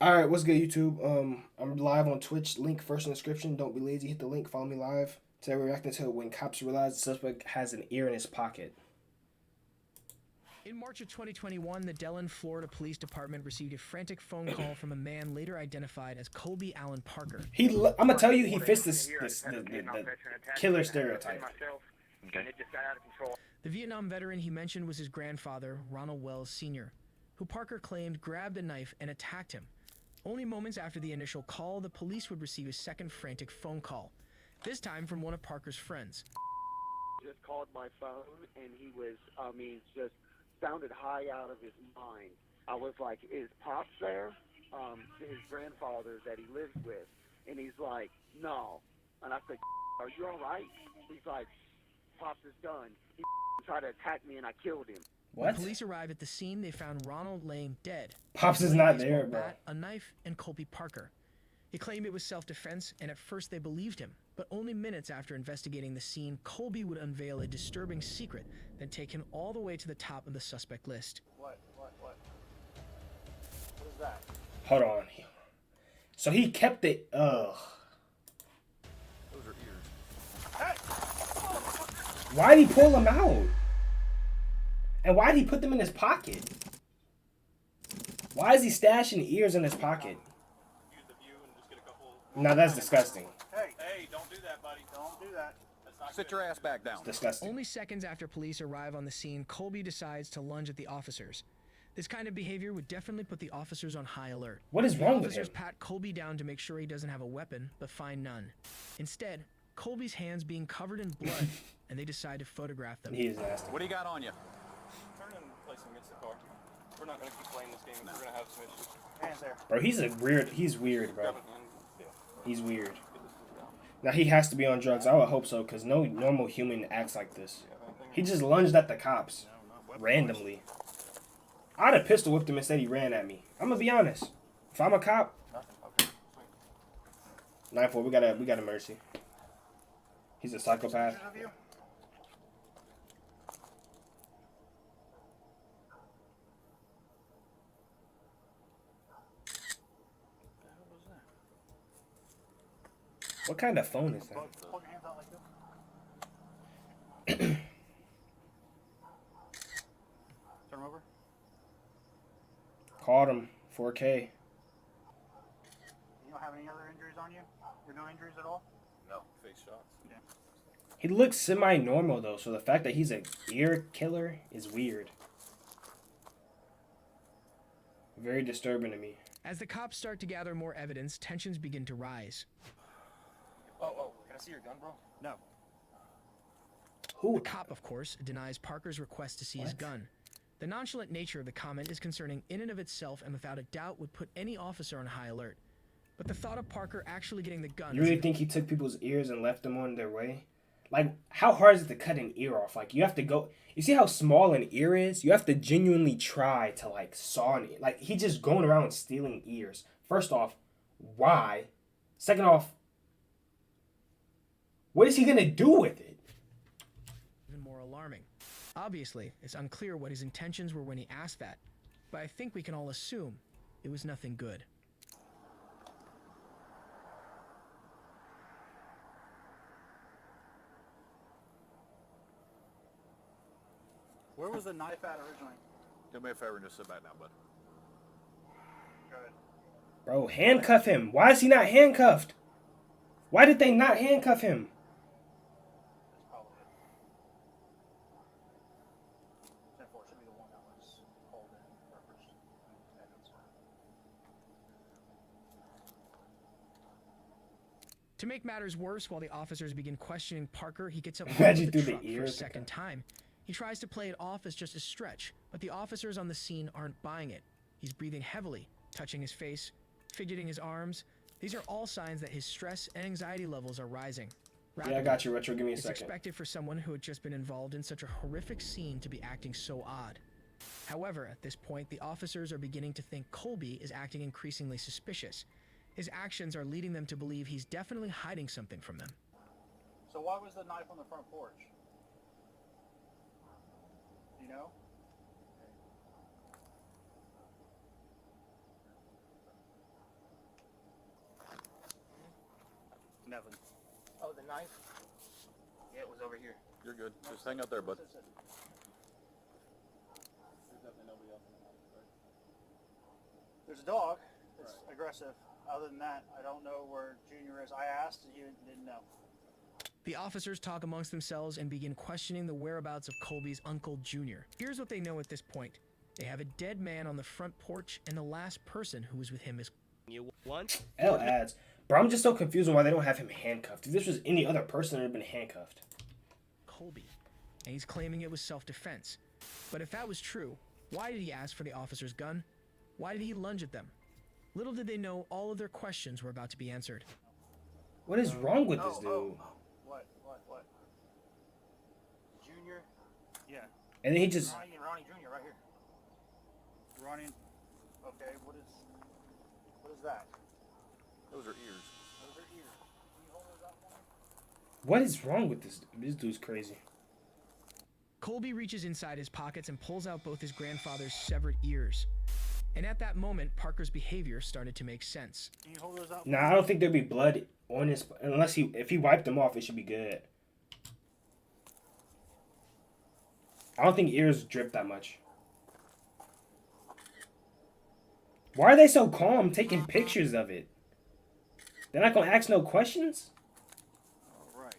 All right, what's good, YouTube? I'm live on Twitch. Link first in the description. Don't be lazy. Hit the link. Follow me live. Today we're reacting to when cops realize the suspect has an ear in his pocket. In March of 2021, the Delaware, Florida Police Department received a frantic phone call from a man later identified as Colby Allen Parker. I'm gonna tell you, he fits the killer stereotype. Okay. The Vietnam veteran he mentioned was his grandfather, Ronald Wells Sr., who Parker claimed grabbed a knife and attacked him. Only moments after the initial call, the police would receive a second frantic phone call, this time from one of Parker's friends. Just called my phone, and he was, just sounded high out of his mind. I was like, is Pops there? His grandfather that he lives with. And he's like, no. And I said, are you all right? He's like, Pops is done. He tried to attack me, and I killed him. What? When police arrived at the scene, they found Ronald laying dead. Pops is not there, bro. A knife and Colby Parker. He claimed it was self-defense, and at first they believed him. But only minutes after investigating the scene, Colby would unveil a disturbing secret that take him all the way to the top of the suspect list. What is that? Hold on. So he kept it. Ugh. Those are ears. Hey! Why'd he pull them out? And why'd he put them in his pocket? Why is he stashing ears in his pocket? Use the view and just get a couple. Now that's disgusting. Hey, don't do that, buddy. Don't do that. That's not Sit your ass back down. It's disgusting. Only seconds after police arrive on the scene, Colby decides to lunge at the officers. This kind of behavior would definitely put the officers on high alert. What is wrong with Officers him? pat Colby down to make sure he doesn't have a weapon, but find none. Instead, Colby's hands being covered in blood, and they decide to photograph them. He is nasty. What do you got on you? Turn and place him against the car. We're not going to keep playing this game. We're going to have some issues. Hands there. Bro, he's weird, bro. Grab it, and, yeah. He's weird. Now he has to be on drugs. I would hope so, because no normal human acts like this. He just lunged at the cops. Randomly. I'd have pistol whipped him and said he ran at me. I'm gonna be honest. If I'm a cop, 9-4, we got a mercy. He's a psychopath. What kind of phone is that? Hold your hands out like this. Turn them over. Caught him. 4K. You don't have any other injuries on you? There no injuries at all? No. Face shots. Yeah. He looks semi-normal though, so the fact that he's a ear killer is weird. Very disturbing to me. As the cops start to gather more evidence, tensions begin to rise. Oh, can I see your gun, bro? No. Who? The cop, of course, denies Parker's request to see his gun. The nonchalant nature of the comment is concerning in and of itself and without a doubt would put any officer on high alert. But the thought of Parker actually getting the gun... You really think he took people's ears and left them on their way? Like, how hard is it to cut an ear off? Like, you have to go... You see how small an ear is? You have to genuinely try to, like, saw an ear. Like, he just going around stealing ears. First off, why? Second off, what is he going to do with it? Even more alarming. Obviously, it's unclear what his intentions were when he asked that, but I think we can all assume it was nothing good. Where was the knife at originally? Do me a favor and just sit back down, bud. Good. Bro, handcuff him. Why is he not handcuffed? Why did they not handcuff him? That's probably it. 10-4 should be the one that was called in for first evidence. To make matters worse, while the officers begin questioning Parker, he gets up Imagine the through the truck for a ears. second time. He tries to play it off as just a stretch, but the officers on the scene aren't buying it. He's breathing heavily, touching his face, fidgeting his arms. These are all signs that his stress and anxiety levels are rising. Yeah, I got you, Retro. Give me a It's second. expected for someone who had just been involved in such a horrific scene to be acting so odd. However, at this point, the officers are beginning to think Colby is acting increasingly suspicious. His actions are leading them to believe he's definitely hiding something from them. So why was the knife on the front porch? You know? nothing. Oh, the knife? Yeah, it was over here. You're good. Just hang out there, bud. There's definitely nobody else in the house, right? There's a dog that's aggressive. Other than that, I don't know where Junior is. I asked, and he didn't know. The officers talk amongst themselves and begin questioning the whereabouts of Colby's uncle, Junior. Here's what they know at this point. They have a dead man on the front porch, and the last person who was with him is... You want? L adds. Bro, I'm just so confused on why they don't have him handcuffed. If this was any other person, it would have been handcuffed. Colby, and he's claiming it was self-defense. But if that was true, why did he ask for the officer's gun? Why did he lunge at them? Little did they know all of their questions were about to be answered. What is wrong with this dude? What? Junior? Yeah. And then he just... Ronnie Junior right here. Ronnie, okay, what is that? Those are ears. Those are ears. Can you hold those up for me? What is wrong with this? This dude's crazy. Colby reaches inside his pockets and pulls out both his grandfather's severed ears. And at that moment, Parker's behavior started to make sense. Can you hold those up? Nah, I don't think there'd be blood on his... Unless if he wiped them off, it should be good. I don't think ears drip that much. Why are they so calm taking pictures of it? They're not gonna ask no questions? All right.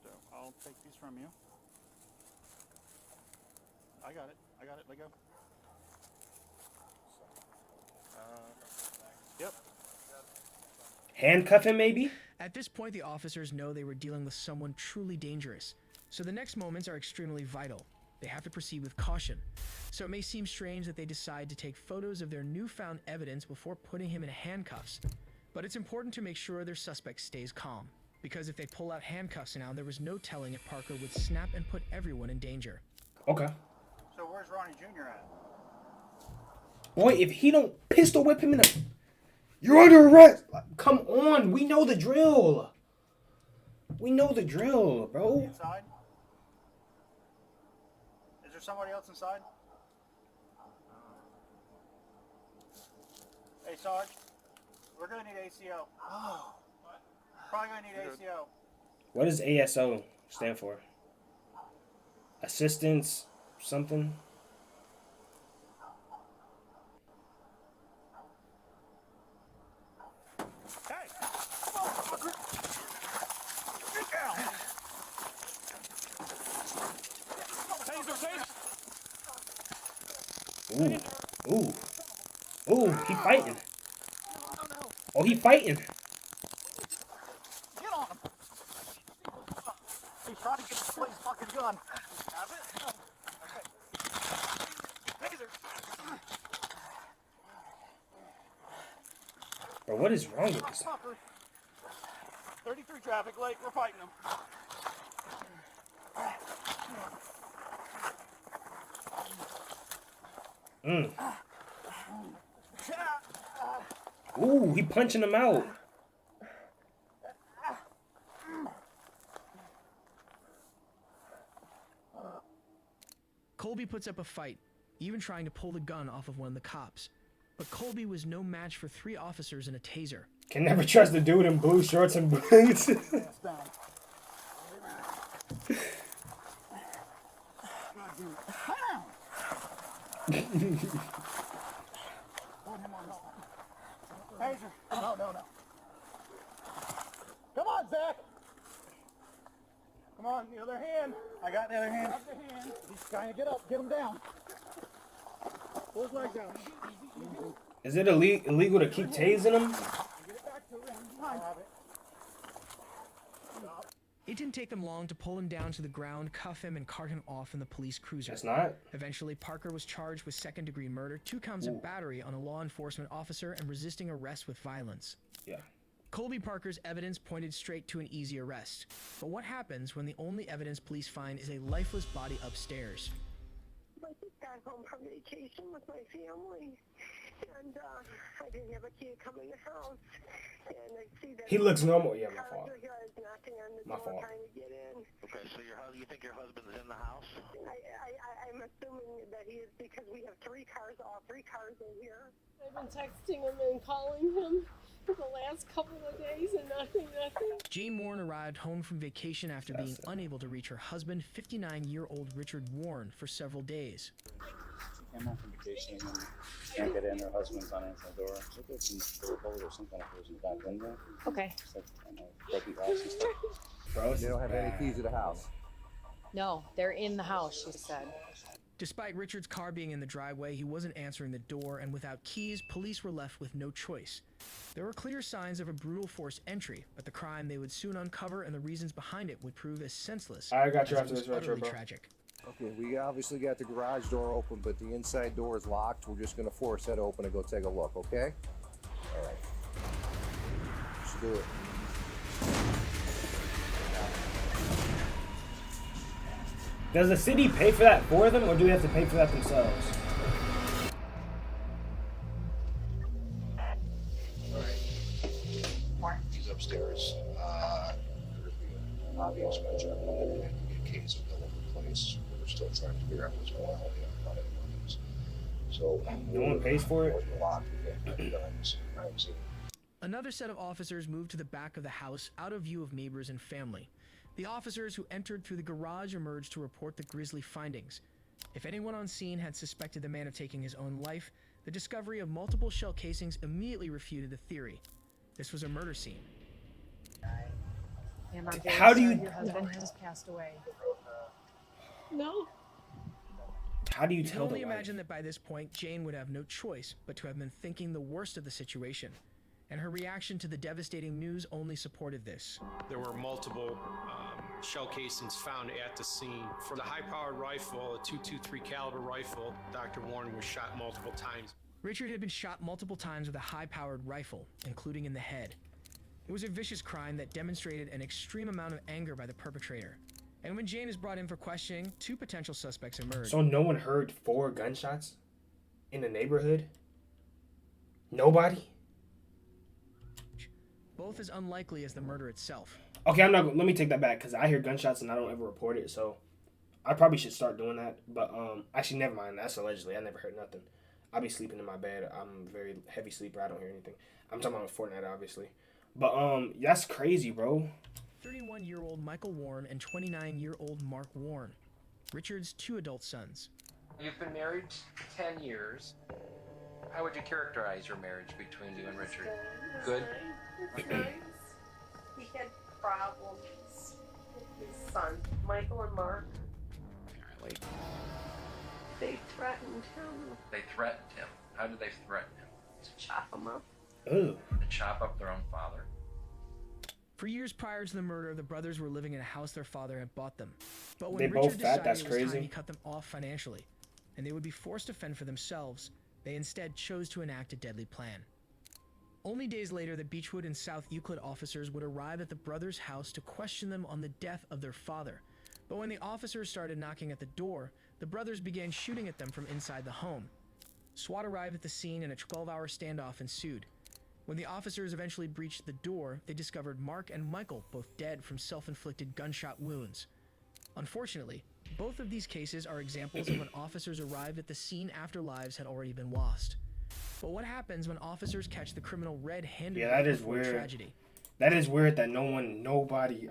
So I'll take these from you. I got it. Let go. Yep. Handcuff him, maybe? At this point, the officers know they were dealing with someone truly dangerous. So the next moments are extremely vital. They have to proceed with caution. So it may seem strange that they decide to take photos of their newfound evidence before putting him in handcuffs. But it's important to make sure their suspect stays calm. Because if they pull out handcuffs now, there was no telling if Parker would snap and put everyone in danger. Okay. So where's Ronnie Jr. at? Boy, if he don't pistol whip him in the... You're under arrest! Come on, we know the drill. We know the drill, bro. Inside? Is there somebody else inside? Hey, Sarge. We're gonna need ACO. Oh. Probably gonna need ACO. What does ASO stand for? Assistance something? Hey! Motherfucker! Get down! Taser! Ooh. Ooh, he fighting. No. Oh, he fighting. Get on him! He's trying to get the police fucking gun. Have it? No. Okay. Taser! Bro, what is wrong with this? Fucker. 33 traffic light, we're fighting them. Ooh, he punching him out. Colby puts up a fight, even trying to pull the gun off of one of the cops. But Colby was no match for 3 officers and a taser. Can never trust the dude in blue shorts and boots. Taser. No. Come on, Zach. Come on, the other hand. I got the other hand. He's trying to get up. Get him down. Pull his legs down. Is it illegal to keep tasing him? Get it back to him. I have it. It didn't take them long to pull him down to the ground, cuff him, and cart him off in the police cruiser. That's not. Eventually, Parker was charged with second-degree murder, 2 counts of battery on a law enforcement officer, and resisting arrest with violence. Yeah. Colby Parker's evidence pointed straight to an easy arrest. But what happens when the only evidence police find is a lifeless body upstairs? I just got home from vacation with my family, and I didn't have a key to come in the house. And I see that He looks normal. Yeah, my fault. Here is knocking on the My door, fault. trying to get in. Okay, so you think your husband's in the house? I'm assuming that he is because we have 3 cars cars, all 3 cars in here. I've been texting him and calling him for the last couple of days and nothing. Jane Warren arrived home from vacation after being unable to reach her husband, 59-year-old Richard Warren, for several days. She came home from vacation and can't get in. Her husband's on the door. Look at some doorbolt or some kind of person back window. Okay. It's like, I don't know, broken glass and stuff. Bro, they don't have any keys to the house. No, they're in the house, she said. Despite Richard's car being in the driveway, he wasn't answering the door, and without keys, police were left with no choice. There were clear signs of a brutal forced entry, but the crime they would soon uncover and the reasons behind it would prove as senseless. I got you as after it was this retro, utterly bro. tragic. Okay, we obviously got the garage door open, but the inside door is locked. We're just gonna force that open and go take a look, okay? All right. Let's do it. Does the city pay for that for them, or do we have to pay for that themselves? He's upstairs. Obvious measure. Keys are all over the place. We're still trying to figure out what's going on. We haven't found any weapons. So no one pays for it. Another set of officers moved to the back of the house, out of view of neighbors and family. The officers who entered through the garage emerged to report the grisly findings. If anyone on scene had suspected the man of taking his own life, the discovery of multiple shell casings immediately refuted the theory. This was a murder scene. And I'm How do sorry you- your husband has passed away. No. How do you You can tell only the wife? imagine that by this point, Jane would have no choice but to have been thinking the worst of the situation. And her reaction to the devastating news only supported this. There were multiple shell casings found at the scene. For the high-powered rifle, a .223 caliber rifle, Dr. Warren was shot multiple times. Richard had been shot multiple times with a high-powered rifle, including in the head. It was a vicious crime that demonstrated an extreme amount of anger by the perpetrator. And when Jane is brought in for questioning, 2 potential suspects emerged. So no one heard 4 gunshots in the neighborhood? Nobody? Both as unlikely as the murder itself. Okay, let me take that back, because I hear gunshots and I don't ever report it, so I probably should start doing that. But actually, never mind. That's allegedly. I never heard nothing. I'll be sleeping in my bed. I'm a very heavy sleeper. I don't hear anything. I'm talking about Fortnite, obviously. But that's crazy, bro. 31-year-old Michael Warren and 29-year-old Mark Warren, Richard's 2 adult sons. You've been married 10 years. How would you characterize your marriage between you and Richard? Good? Nice. He had problems with his son, Michael and Mark. Apparently. They threatened him They threatened him. How did they threaten him? to chop him up. Ooh. To chop up their own father? For years prior to the murder, the brothers were living in a house their father had bought them. But when They Richard both fat, decided that's it was crazy. time he cut them off financially, and they would be forced to fend for themselves, they instead chose to enact a deadly plan. Only days later, the Beechwood and South Euclid officers would arrive at the brothers' house to question them on the death of their father. But when the officers started knocking at the door, the brothers began shooting at them from inside the home. SWAT arrived at the scene and a 12-hour standoff ensued. When the officers eventually breached the door, they discovered Mark and Michael both dead from self-inflicted gunshot wounds. Unfortunately, both of these cases are examples of when officers arrived at the scene after lives had already been lost. But what happens when officers catch the criminal red-handed? Yeah, that is before weird. tragedy? That is weird that nobody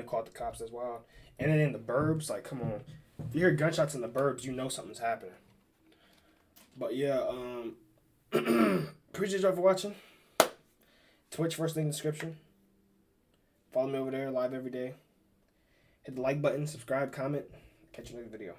called the cops. That's wild. And then in the burbs, like, come on. If you hear gunshots in the burbs, you know something's happening. But yeah, appreciate y'all for watching. Twitch, first link in the description. Follow me over there, live every day. Hit the like button, subscribe, comment. Catch you in the next video.